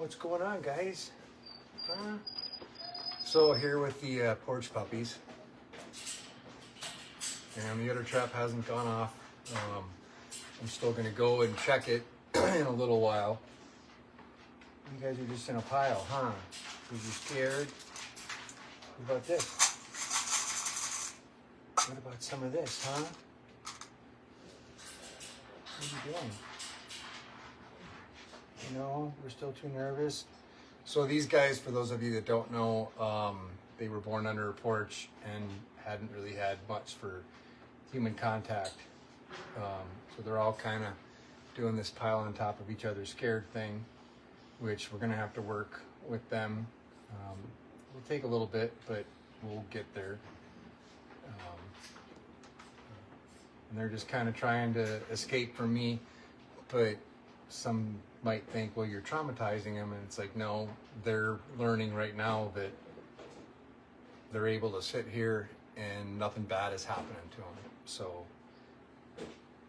What's going on, guys? Huh? So here with the porch puppies, and the other trap hasn't gone off. I'm still gonna go and check it in a little while. You guys are just in a pile, huh? Because you're scared. What about this? What about some of this, huh? What are you doing? You know, we're still too nervous. So these guys, for those of you that don't know, they were born under a porch and hadn't really had much for human contact. So they're all kind of doing this pile on top of each other scared thing, which we're going to have to work with them. It'll take a little bit, but we'll get there. And they're just kind of trying to escape from me, but some might think, well, you're traumatizing them, and it's like, no, they're learning right now that they're able to sit here and nothing bad is happening to them. So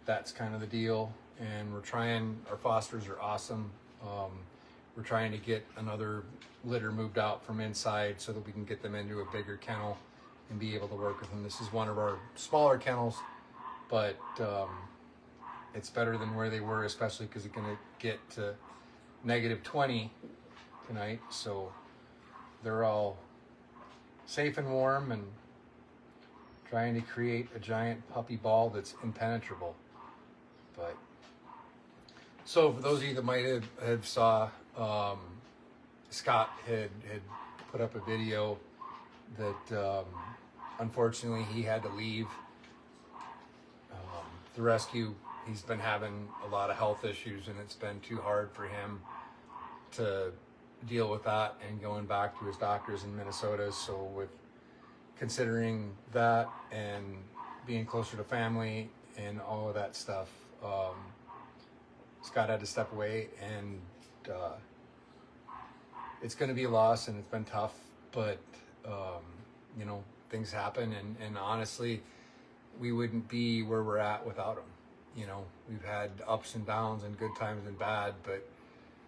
that's kind of the deal. And we're trying, our fosters are awesome. We're trying to get another litter moved out from inside so that we can get them into a bigger kennel and be able to work with them. This is one of our smaller kennels, but it's better than where they were, especially because it's going to get to -20 tonight. So they're all safe and warm and trying to create a giant puppy ball that's impenetrable. But so for those of you that might have saw, Scott had put up a video that unfortunately he had to leave the rescue. He's been having a lot of health issues, and it's been too hard for him to deal with that and going back to his doctors in Minnesota. So with considering that and being closer to family and all of that stuff, Scott had to step away, and it's going to be a loss, and it's been tough, but you know, things happen, and honestly, we wouldn't be where we're at without him. You know, we've had ups and downs and good times and bad, but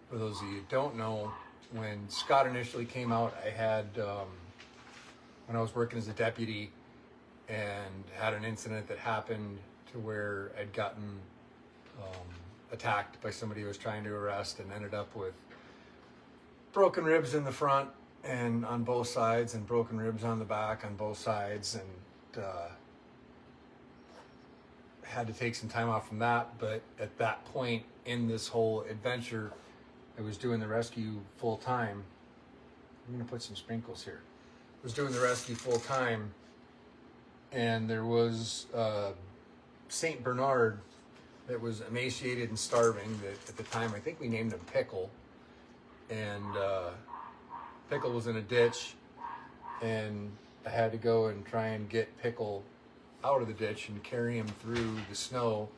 for those of you who don't know, when Scott initially came out, I had, when I was working as a deputy and had an incident that happened to where I'd gotten attacked by somebody who was trying to arrest, and ended up with broken ribs in the front and on both sides, and broken ribs on the back on both sides, and had to take some time off from that. But at that point in this whole adventure, I was doing the rescue full time. I'm gonna put some sprinkles here. I was doing the rescue full time, and there was Saint Bernard that was emaciated and starving. That at the time, I think we named him Pickle, and Pickle was in a ditch, and I had to go and try and get Pickle out of the ditch and carry him through the snow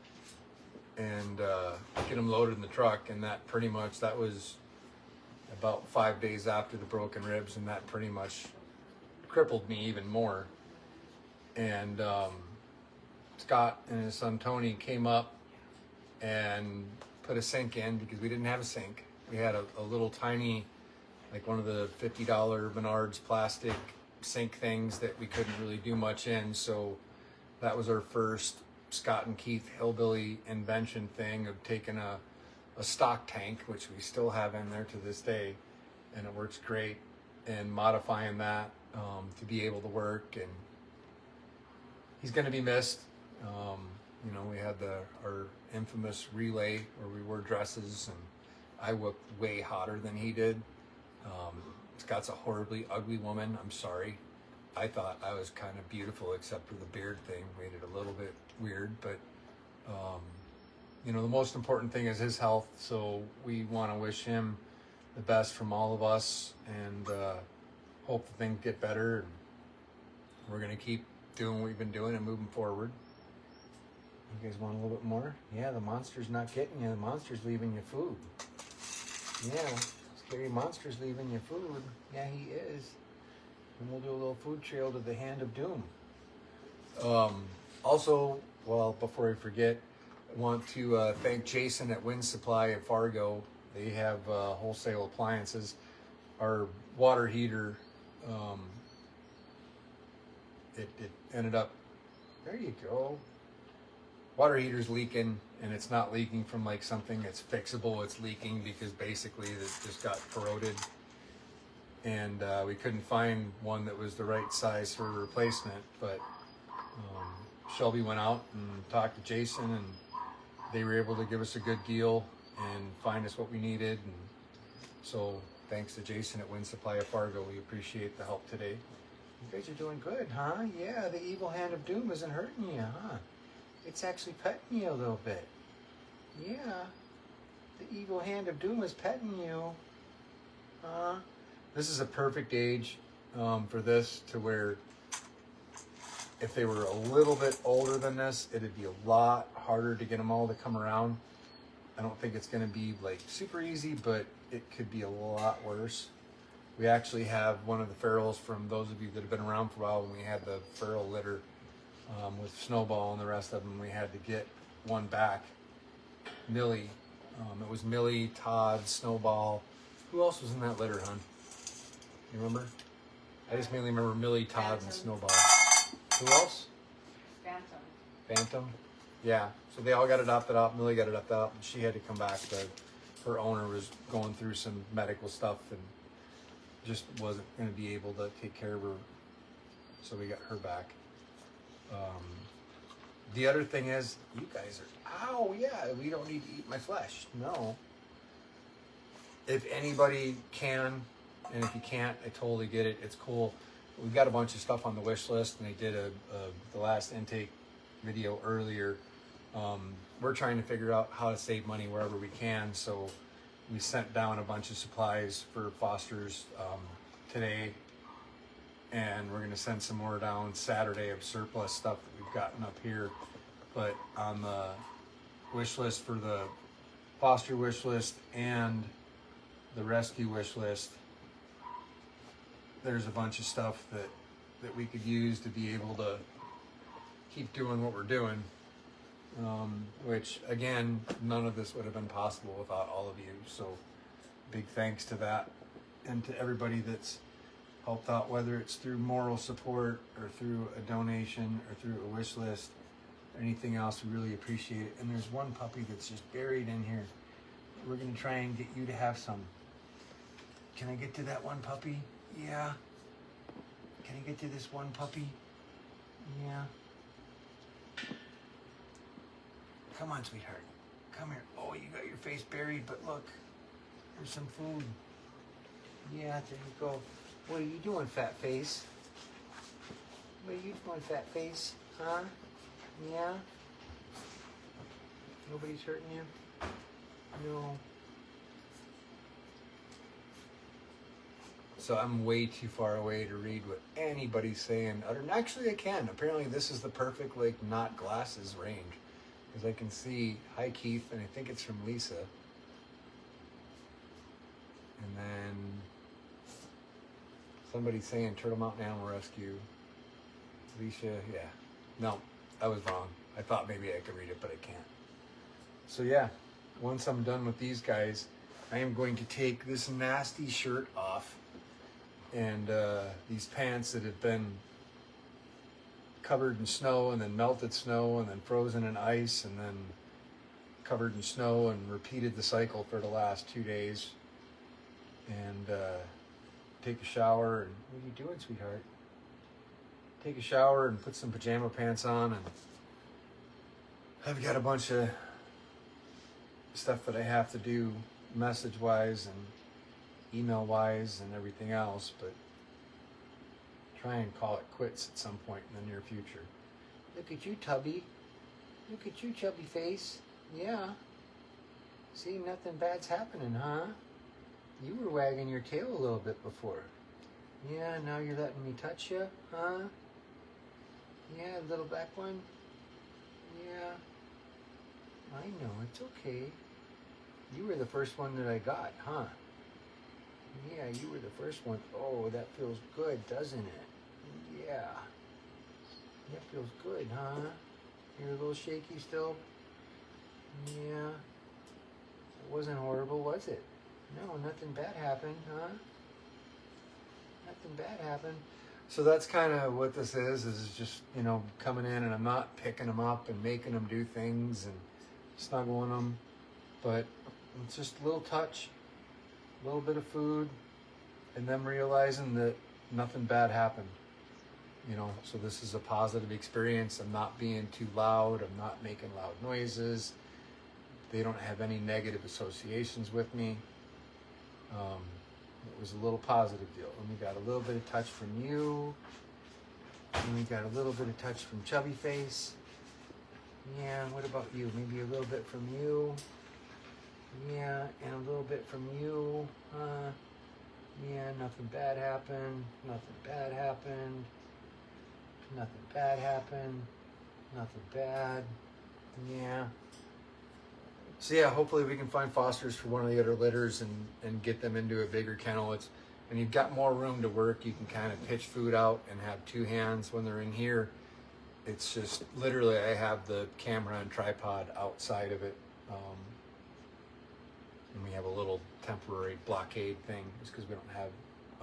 and get him loaded in the truck. And that pretty much, that was about 5 days after the broken ribs, and that pretty much crippled me even more. And Scott and his son Tony came up and put a sink in, because we didn't have a sink. We had a little tiny, like one of the $50 Menards plastic sink things that we couldn't really do much in. So that was our first Scott and Keith hillbilly invention thing of taking a stock tank, which we still have in there to this day, and it works great, and modifying that to be able to work. And he's going to be missed. You know, we had our infamous relay where we wore dresses, and I looked way hotter than he did. Scott's a horribly ugly woman. I'm sorry. I thought I was kind of beautiful, except for the beard thing made it a little bit weird. But you know, the most important thing is his health. So we want to wish him the best from all of us, and hope that things get better. And we're going to keep doing what we've been doing and moving forward. You guys want a little bit more? Yeah, the monster's not getting you. The monster's leaving you food. Yeah, scary monster's leaving you food. Yeah, he is. And we'll do a little food trail to the hand of doom. Also, well, before I forget, I want to thank Jason at Wind Supply at Fargo. They have wholesale appliances. Our water heater, it ended up, there you go. Water heater's leaking, and it's not leaking from like something that's fixable. It's leaking because basically it just got corroded. And we couldn't find one that was the right size for a replacement, but Shelby went out and talked to Jason, and they were able to give us a good deal and find us what we needed. And so thanks to Jason at Wind Supply of Fargo, we appreciate the help today. You guys are doing good, huh? Yeah, the evil hand of doom isn't hurting you, huh? It's actually petting you a little bit. Yeah, the evil hand of doom is petting you. This is a perfect age for this, to where if they were a little bit older than this, it'd be a lot harder to get them all to come around. I don't think it's going to be like super easy, but it could be a lot worse. We actually have one of the ferals, from those of you that have been around for a while, when we had the feral litter with Snowball and the rest of them, we had to get one back. Millie. It was Millie, Todd, Snowball. Who else was in that litter, hon? You remember? I just mainly remember Millie, Todd, and Snowball. Who else? Phantom? Yeah. So they all got adopted out. Millie got adopted out, and she had to come back. Her owner was going through some medical stuff and just wasn't going to be able to take care of her. So we got her back. The other thing is, you guys are, ow, yeah, we don't need to eat my flesh. No. If anybody can, and if you can't, I totally get it. It's cool. We've got a bunch of stuff on the wish list, and they did the last intake video earlier. We're trying to figure out how to save money wherever we can, so we sent down a bunch of supplies for fosters today, and we're going to send some more down Saturday of surplus stuff that we've gotten up here. But on the wish list for the foster wish list and the rescue wish list, there's a bunch of stuff that we could use to be able to keep doing what we're doing, which again, none of this would have been possible without all of you. So big thanks to that, and to everybody that's helped out, whether it's through moral support or through a donation or through a wish list or anything else. We really appreciate it. And there's one puppy that's just buried in here. We're going to try and get you to have some. Can I get to that one puppy? Yeah. Can I get to this one puppy? Yeah. Come on, sweetheart. Come here. Oh, you got your face buried, but look. There's some food. Yeah, there you go. What are you doing, fat face? What are you doing, fat face? Huh? Yeah? Nobody's hurting you? No. So I'm way too far away to read what anybody's saying. Actually, I can. Apparently, this is the perfect, like, not glasses range. Because I can see, hi, Keith, and I think it's from Lisa. And then somebody's saying Turtle Mountain Animal Rescue. Alicia, yeah. No, I was wrong. I thought maybe I could read it, but I can't. So yeah, once I'm done with these guys, I am going to take this nasty shirt off, and these pants that have been covered in snow and then melted snow and then frozen in ice and then covered in snow, and repeated the cycle for the last 2 days. And take a shower. And what are you doing, sweetheart? Take a shower and put some pajama pants on, and I've got a bunch of stuff that I have to do message wise and email wise and everything else, but try and call it quits at some point in the near future. Look at you, Tubby. Look at you, chubby face. Yeah. See, nothing bad's happening, huh? You were wagging your tail a little bit before. Yeah, now you're letting me touch you, huh? Yeah, little black one. Yeah. I know, it's okay. You were the first one that I got, huh? Yeah, you were the first one. Oh, that feels good, doesn't it? Yeah. That feels good, huh? You're a little shaky still? Yeah. It wasn't horrible, was it? No, nothing bad happened, huh? Nothing bad happened. So that's kind of what this is just, you know, coming in, and I'm not picking them up and making them do things and snuggling them, but it's just a little touch, a little bit of food, and them realizing that nothing bad happened. You know, so this is a positive experience. I'm not being too loud. I'm not making loud noises. They don't have any negative associations with me. It was a little positive deal. And we got a little bit of touch from you. And we got a little bit of touch from Chubby Face. Yeah, what about you? Maybe a little bit from you. Yeah, and a little bit from you. Yeah, nothing bad happened. Nothing bad happened. Nothing bad happened. Nothing bad. Yeah. So yeah, hopefully we can find fosters for one of the other litters and get them into a bigger kennel. It's when you've got more room to work, you can kind of pitch food out and have two hands when they're in here. It's just literally I have the camera and tripod outside of it. And we have a little temporary blockade thing just because we don't have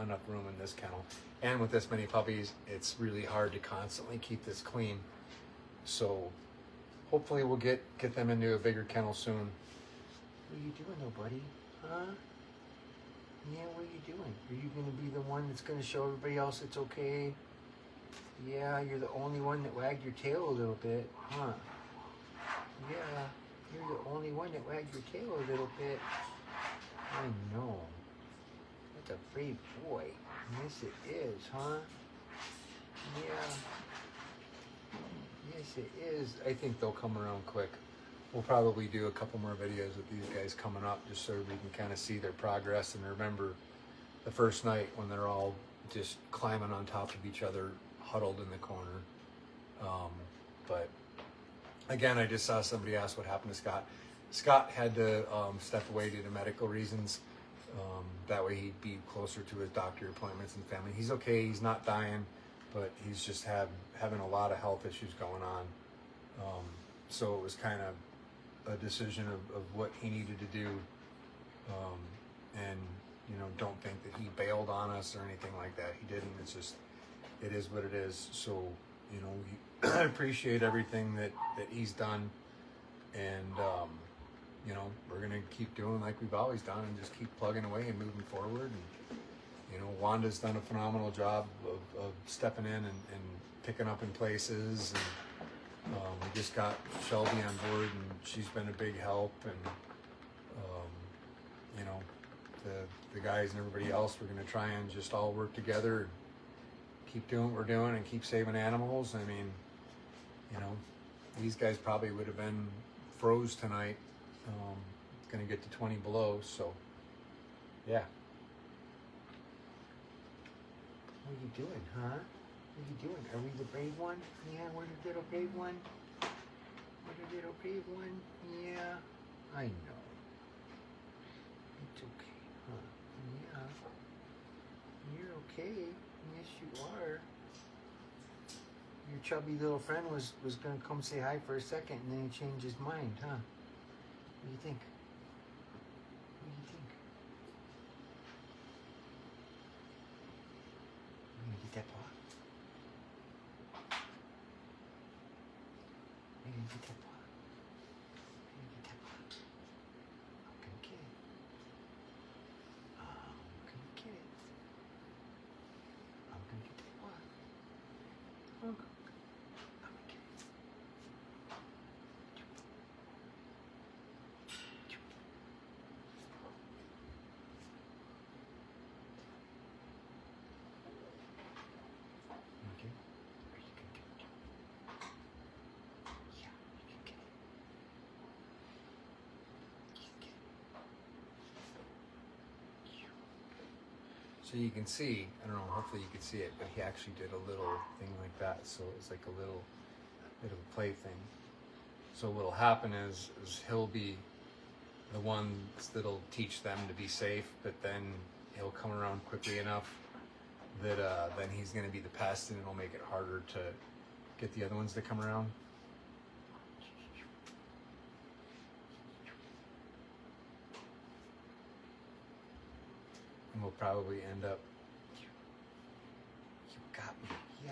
enough room in this kennel. And with this many puppies, it's really hard to constantly keep this clean. So hopefully we'll get them into a bigger kennel soon. What are you doing though, buddy? Huh? Yeah, what are you doing? Are you going to be the one that's going to show everybody else it's okay? Yeah, you're the only one that wagged your tail a little bit, huh? Yeah, you're the only one that wagged your tail a little bit. I know. That's a brave boy. Yes, it is, huh? Yeah. Yes, it is. I think they'll come around quick. We'll probably do a couple more videos with these guys coming up just so we can kind of see their progress and remember the first night when they're all just climbing on top of each other, huddled in the corner. But again, I just saw somebody ask what happened to Scott. Scott had to step away due to medical reasons. That way he'd be closer to his doctor appointments and family. He's okay. He's not dying, but he's just having a lot of health issues going on. So it was kind of a decision of what he needed to do. And, you know, don't think that he bailed on us or anything like that. He didn't. It's just, it is what it is. So, you know, I appreciate everything that he's done. And, you know, we're going to keep doing like we've always done and just keep plugging away and moving forward. And, you know, Wanda's done a phenomenal job of stepping in and picking up in places. And we just got Shelby on board, and she's been a big help. And, you know, the guys and everybody else, we're going to try and just all work together and keep doing what we're doing and keep saving animals. I mean, you know, these guys probably would have been froze tonight. Going to get to 20 below, so yeah. What are you doing, huh? What are you doing? Are we the brave one? Yeah, we're the little brave one. We're the little brave one. Yeah, I know. It's okay, huh? Yeah. You're okay. Yes, you are. Your chubby little friend was going to come say hi for a second, and then he changed his mind, huh? What do you think? What do you think? I'm gonna get that paw. I'm gonna get that paw. I'm gonna get that paw. I'm gonna get it. I'm gonna get it. I'm gonna get that paw. I'm gonna get it. So you can see, I don't know, hopefully you can see it, but he actually did a little thing like that. So it's like a little bit of a play thing. So what'll happen is he'll be the ones that'll teach them to be safe, but then he'll come around quickly enough that then he's going to be the pest, and it'll make it harder to get the other ones to come around. And we'll probably end up, you got me, yeah.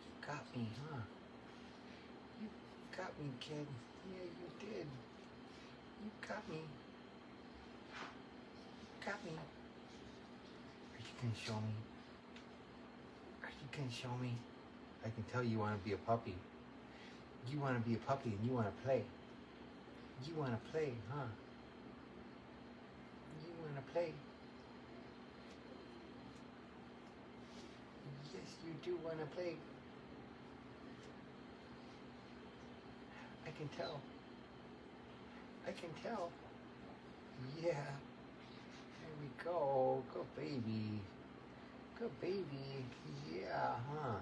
You got me, huh? You got me, kid. Yeah, you did. You got me. Got me. Are you gonna show me? Are you gonna show me? I can tell you want to be a puppy. You want to be a puppy and you want to play. You want to play, huh? You want to play. Yes, you do want to play. I can tell. I can tell. Yeah. There we go. Good baby. Good baby. Yeah, huh?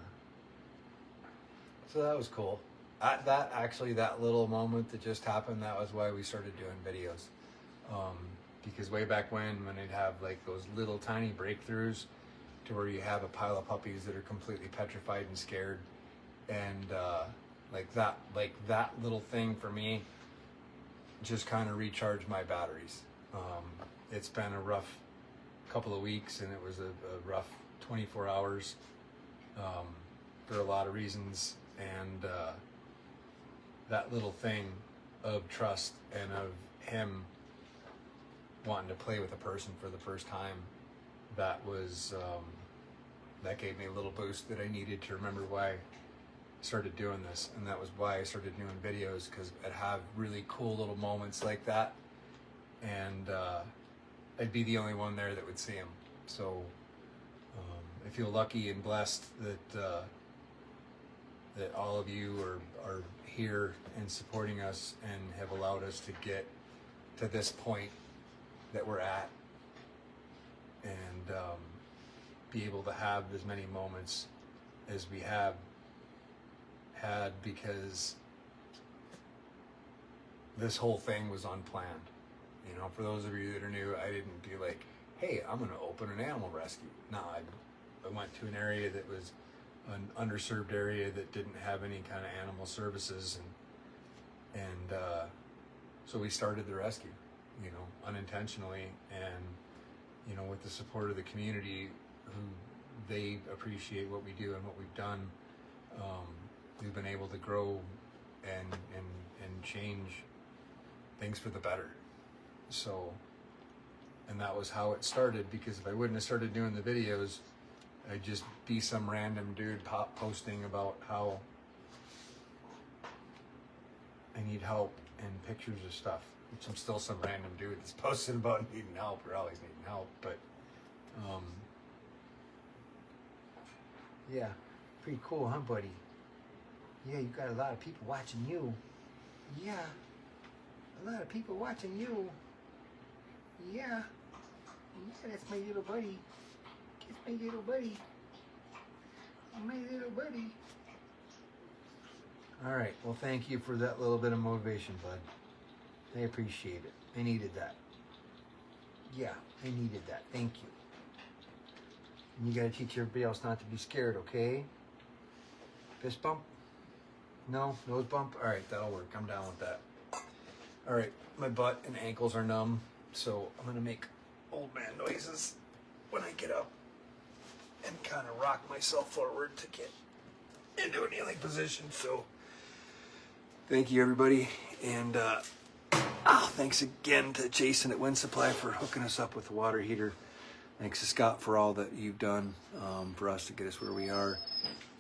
So that was cool. That little moment that just happened, that was why we started doing videos. Because way back when they'd have like those little tiny breakthroughs to where you have a pile of puppies that are completely petrified and scared, and like that little thing for me just kind of recharged my batteries. It's been a rough couple of weeks, and it was a rough 24 hours for a lot of reasons, and that little thing of trust and of him wanting to play with a person for the first time, that was that gave me a little boost that I needed to remember why I started doing this. And that was why I started doing videos, because I'd have really cool little moments like that, and I'd be the only one there that would see them. So I feel lucky and blessed that that all of you are here and supporting us and have allowed us to get to this point that we're at, and be able to have as many moments as we have had, because this whole thing was unplanned. You know, for those of you that are new, I didn't be like, hey, I'm going to open an animal rescue. No, I went to an area that was an underserved area that didn't have any kind of animal services, and so we started the rescue, you know, unintentionally, and you know, with the support of the community, who they appreciate what we do and what we've done. We've been able to grow and change things for the better. So, and that was how it started, because if I wouldn't have started doing the videos, I'd just be some random dude posting about how I need help and pictures of stuff, which I'm still some random dude that's posting about needing help or always needing help. But yeah, pretty cool, huh, buddy? Yeah, you got a lot of people watching you. Yeah, a lot of people watching you. Yeah, that's my little buddy. It's my little buddy. My little buddy. All right, well, thank you for that little bit of motivation, bud. I appreciate it. I needed that. Yeah, I needed that. Thank you. And you gotta teach everybody else not to be scared, okay? Fist bump? No? Nose bump? All right, that'll work. I'm down with that. All right, my butt and ankles are numb, so I'm gonna make old man noises when I get up and kind of rock myself forward to get into a kneeling position. So thank you, everybody, and thanks again to Jason at Wind Supply for hooking us up with the water heater. Thanks to Scott for all that you've done for us to get us where we are.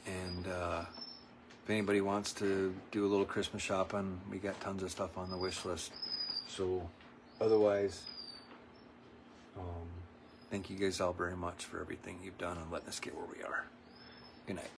And if anybody wants to do a little Christmas shopping, we got tons of stuff on the wish list. So otherwise, thank you guys all very much for everything you've done and letting us get where we are. Good night.